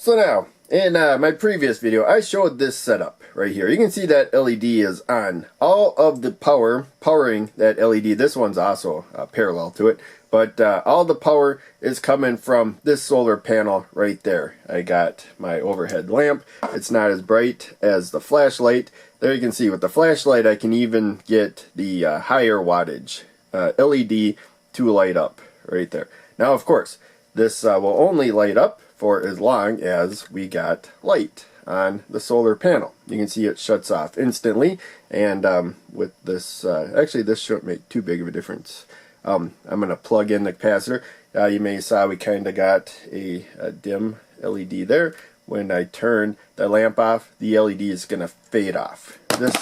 So now, in my previous video, I showed this setup right here. You can see that LED is on. All of the powering that LED, this one's also parallel to it, but all the power is coming from this solar panel right there. I got my overhead lamp. It's not as bright as the flashlight. There you can see with the flashlight I can even get the higher wattage LED to light up right there. Now of course, this will only light up for as long as we got light on the solar panel. You can see it shuts off instantly, and with this, actually this shouldn't make too big of a difference. I'm going to plug in the capacitor. You may saw we kind of got a dim LED there. When I turn the lamp off, the LED is going to fade off. This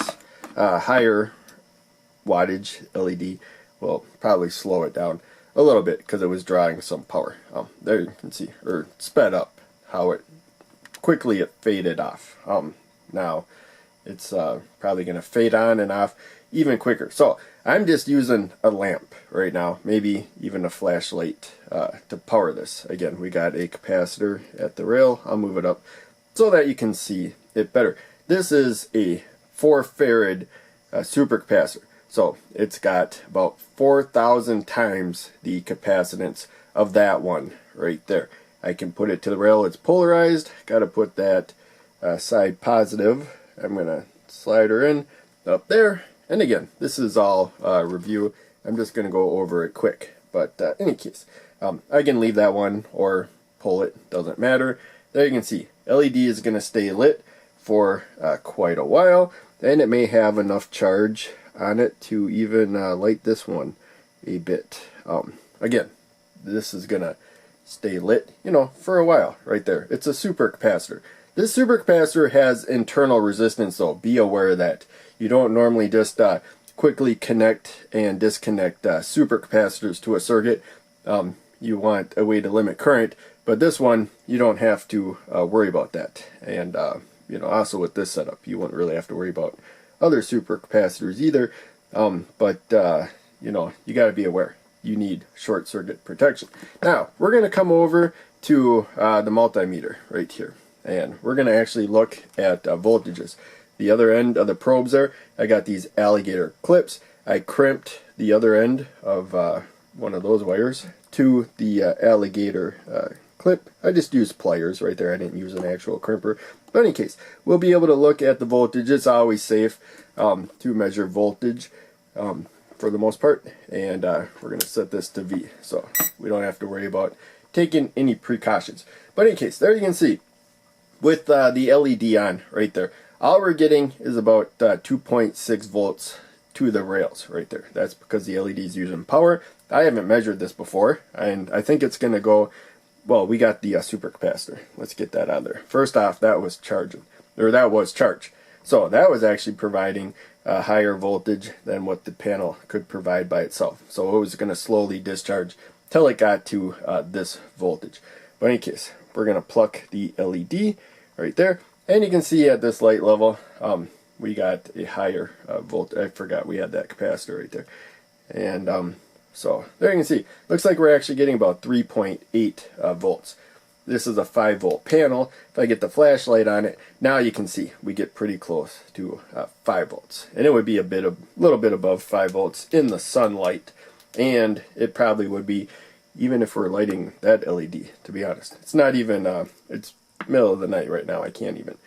higher wattage LED will probably slow it down a little bit because it was drawing some power. There you can see, or sped up how it quickly faded off. Now it's probably going to fade on and off even quicker. So I'm just using a lamp right now, maybe even a flashlight to power this. Again, we got a capacitor at the rail. I'll move it up so that you can see it better. This is a 4 farad supercapacitor. So it's got about 4,000 times the capacitance of that one right there. I can put it to the rail. It's polarized. Got to put that side positive. I'm going to slide her in up there. And again, this is all review. I'm just going to go over it quick. But in any case, I can leave that one or pull it. Doesn't matter. There you can see LED is going to stay lit for quite a while. And it may have enough charge on it to even light this one a bit. Again, this is gonna stay lit, you know, for a while right there. It's a supercapacitor. This supercapacitor has internal resistance, though. Be aware of that. You don't normally just quickly connect and disconnect supercapacitors to a circuit. You want a way to limit current, but this one you don't have to worry about that. And you know, also with this setup, you won't really have to worry about other supercapacitors either, but you know, you got to be aware you need short circuit protection. Now we're going to come over to the multimeter right here, and we're going to actually look at voltages. The other end of the probes there, I got these alligator clips. I crimped the other end of one of those wires to the alligator clip. I just used pliers right there. I didn't use an actual crimper. But in any case, we'll be able to look at the voltage. It's always safe to measure voltage for the most part. And we're going to set this to V, so we don't have to worry about taking any precautions. But in any case, there you can see with the LED on right there, all we're getting is about 2.6 volts to the rails right there. That's because the LED is using power. I haven't measured this before, and I think it's going to go. Well, we got the supercapacitor. Let's get that out of there. First off, that was charging, or that was charge. So that was actually providing a higher voltage than what the panel could provide by itself. So it was going to slowly discharge till it got to this voltage. But in any case, we're going to pluck the LED right there. And you can see at this light level, we got a higher voltage. I forgot we had that capacitor right there. And so there you can see, looks like we're actually getting about 3.8 volts. This is a 5 volt panel. If I get the flashlight on it, now you can see we get pretty close to 5 volts. And it would be a little bit above 5 volts in the sunlight. And it probably would be, even if we're lighting that LED, to be honest. It's not even, it's middle of the night right now. I can't even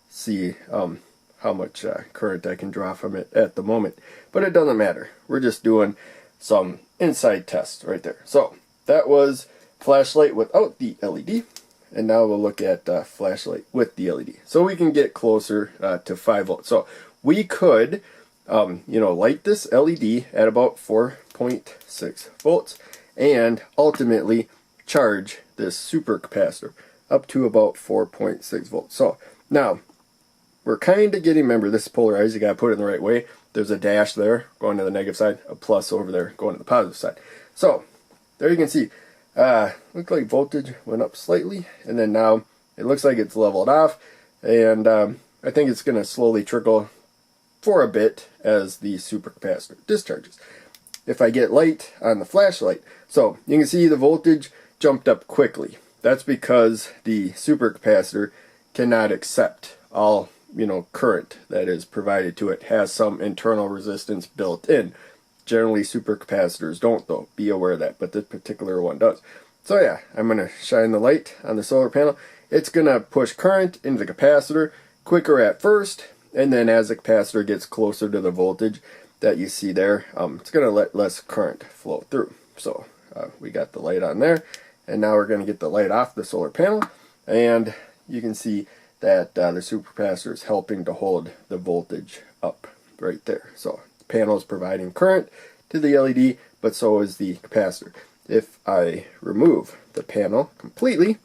see how much current I can draw from it at the moment. But it doesn't matter. We're just doing some inside tests right there. So that was flashlight without the LED, and now we'll look at flashlight with the LED, so we can get closer to 5 volts. So we could, you know, light this LED at about 4.6 volts, and ultimately charge this supercapacitor up to about 4.6 volts. So now we're kind of getting, remember this is polarized, you got to put it in the right way. There's a dash there going to the negative side, a plus over there going to the positive side. So there you can see, looks like voltage went up slightly, and then now it looks like it's leveled off, and I think it's going to slowly trickle for a bit as the supercapacitor discharges. If I get light on the flashlight, so you can see the voltage jumped up quickly. that's because the supercapacitor cannot accept all current that is provided to it. It has some internal resistance built in. Generally supercapacitors don't, though. Be aware of that, but this particular one does. So yeah, I'm going to shine the light on the solar panel. It's going to push current into the capacitor quicker at first, and then as the capacitor gets closer to the voltage that you see there, it's going to let less current flow through. So we got the light on there, and now we're going to get the light off the solar panel, and you can see that the supercapacitor is helping to hold the voltage up right there. So the panel is providing current to the LED, but so is the capacitor. If I remove the panel completely,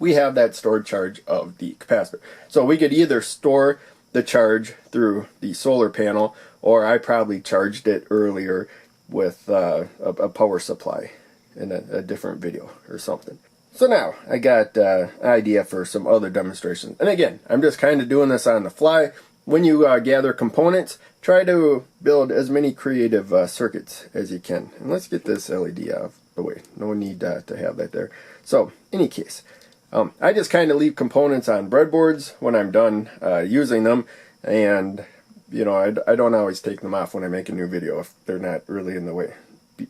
we have that stored charge of the capacitor. So we could either store the charge through the solar panel, or I probably charged it earlier with a power supply in a different video or something. So now I got an idea for some other demonstrations. And again, I'm just kind of doing this on the fly. When you gather components, try to build as many creative circuits as you can. And let's get this LED out of the way. No need to have that there. So, any case, I just kind of leave components on breadboards when I'm done using them, and I don't always take them off when I make a new video if they're not really in the way.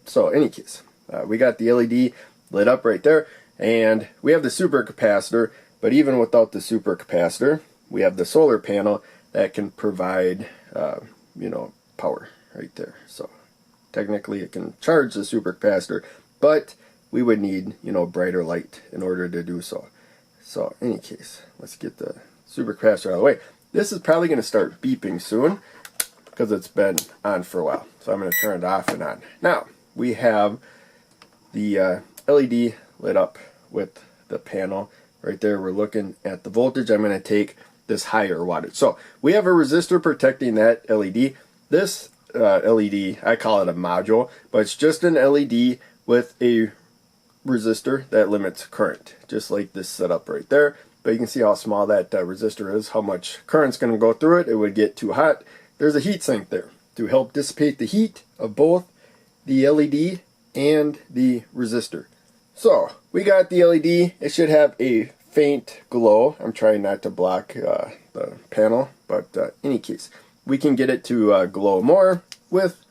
So, any case, we got the LED lit up right there, and we have the supercapacitor. But even without the supercapacitor, we have the solar panel that can provide power right there. So technically it can charge the supercapacitor, but we would need brighter light in order to do so. So in any case, let's get the supercapacitor out of the way. This is probably going to start beeping soon because it's been on for a while. So I'm going to turn it off and on. Now we have the LED lit up with the panel right there. We're looking at the voltage. I'm going to take this higher wattage. So we have a resistor protecting that LED. This LED, I call it a module, but it's just an LED with a resistor that limits current, just like this setup right there. But you can see how small that resistor is, how much current's going to go through it. It would get too hot. There's a heat sink there to help dissipate the heat of both the LED and the resistor. So we got the LED. It should have a faint glow. I'm trying not to block the panel, but in any case, we can get it to glow more with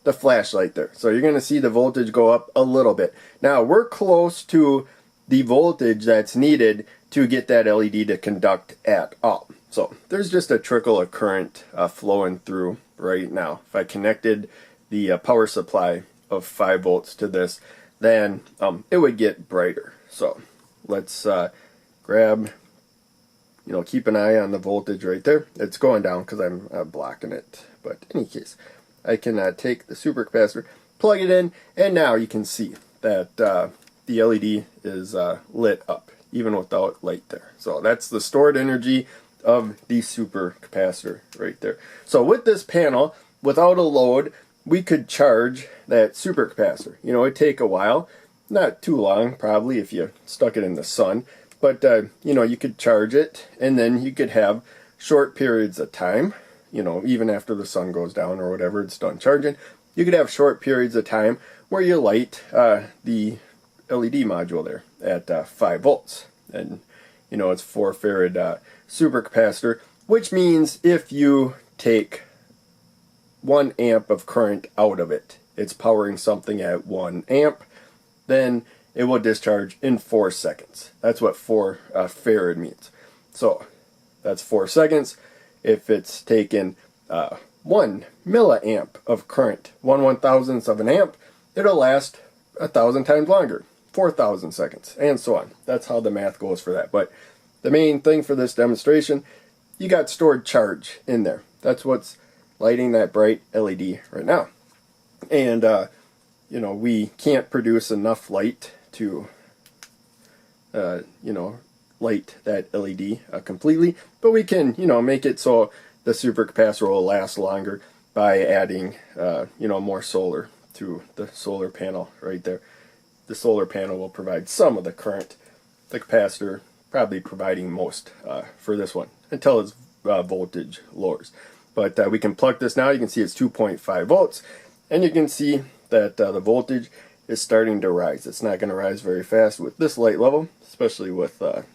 the flashlight there. So you're going to see the voltage go up a little bit. Now we're close to the voltage that's needed to get that LED to conduct at all. So there's just a trickle of current flowing through right now. If I connected the power supply of 5 volts to this, then it would get brighter. So let's grab, keep an eye on the voltage right there. It's going down because I'm blocking it. But in any case, I can take the supercapacitor, plug it in, and now you can see that the LED is lit up, even without light there. So that's the stored energy of the supercapacitor right there. So with this panel, without a load, we could charge that supercapacitor. It'd take a while, not too long probably if you stuck it in the sun, but you could charge it, and then you could have short periods of time, even after the sun goes down or whatever, it's done charging. You could have short periods of time where you light the LED module there at 5 volts, and it's 4 farad supercapacitor, which means if you take 1 amp of current out of it, it's powering something at 1 amp, then it will discharge in 4 seconds. That's what 4 farad means. So that's 4 seconds. If it's taken 1 milliamp of current, 1/1000th of an amp, it'll last 1,000 times longer, 4,000 seconds, and so on. That's how the math goes for that. But the main thing for this demonstration, you got stored charge in there. That's what's lighting that bright LED right now. And we can't produce enough light to light that LED completely, but we can make it so the supercapacitor will last longer by adding more solar to the solar panel right there. The solar panel will provide some of the current, the capacitor probably providing most for this one until its voltage lowers. But we can plug this now. You can see it's 2.5 volts, and you can see that the voltage is starting to rise. It's not going to rise very fast with this light level, especially with that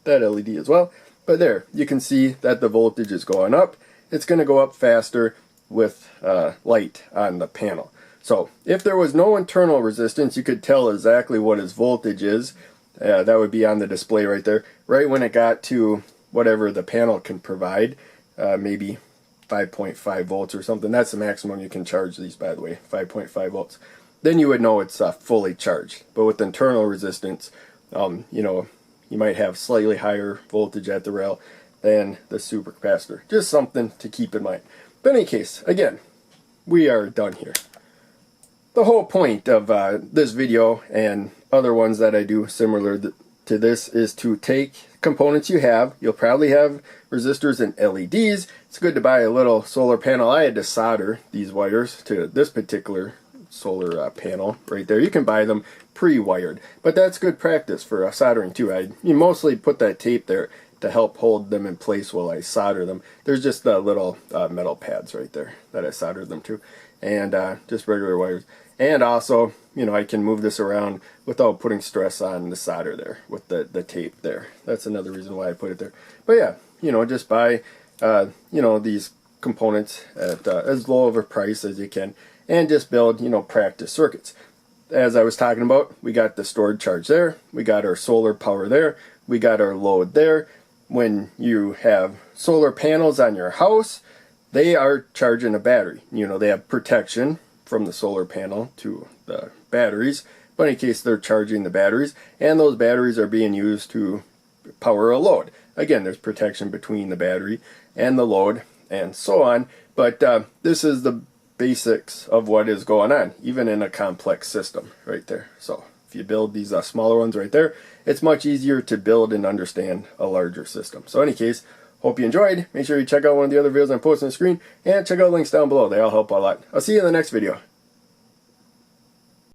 LED as well. But there, you can see that the voltage is going up. It's going to go up faster with light on the panel. So if there was no internal resistance, you could tell exactly what its voltage is. That would be on the display right there. Right when it got to whatever the panel can provide, maybe 5.5 volts or something. That's the maximum you can charge these, by the way, 5.5 volts. Then you would know it's fully charged. But with internal resistance, you know, you might have slightly higher voltage at the rail than the supercapacitor. Just something to keep in mind. But in any case, again, we are done here. The whole point of this video and other ones that I do similar to this is to take components you have. You'll probably have resistors and LEDs. It's good to buy a little solar panel. I had to solder these wires to this particular solar panel right there. You can buy them pre-wired, but that's good practice for soldering too. You mostly put that tape there to help hold them in place while I solder them. There's just the little metal pads right there that I soldered them to, and just regular wires. And also, you know, I can move this around without putting stress on the solder there with the tape there. That's another reason why I put it there. But yeah, you know, just buy you know, these components at as low of a price as you can, and just build, you know, practice circuits. As I was talking about, we got the stored charge there, we got our solar power there, we got our load there. When you have solar panels on your house, they are charging a battery. You know, they have protection from the solar panel to the batteries, but in case they're charging the batteries, and those batteries are being used to power a load. Again, there's protection between the battery and the load and so on, but this is the basics of what is going on, even in a complex system right there. So if you build these smaller ones right there, it's much easier to build and understand a larger system. So in any case, hope you enjoyed. Make sure you check out one of the other videos I'm posting on the screen, and check out links down below. They all help a lot. I'll see you in the next video.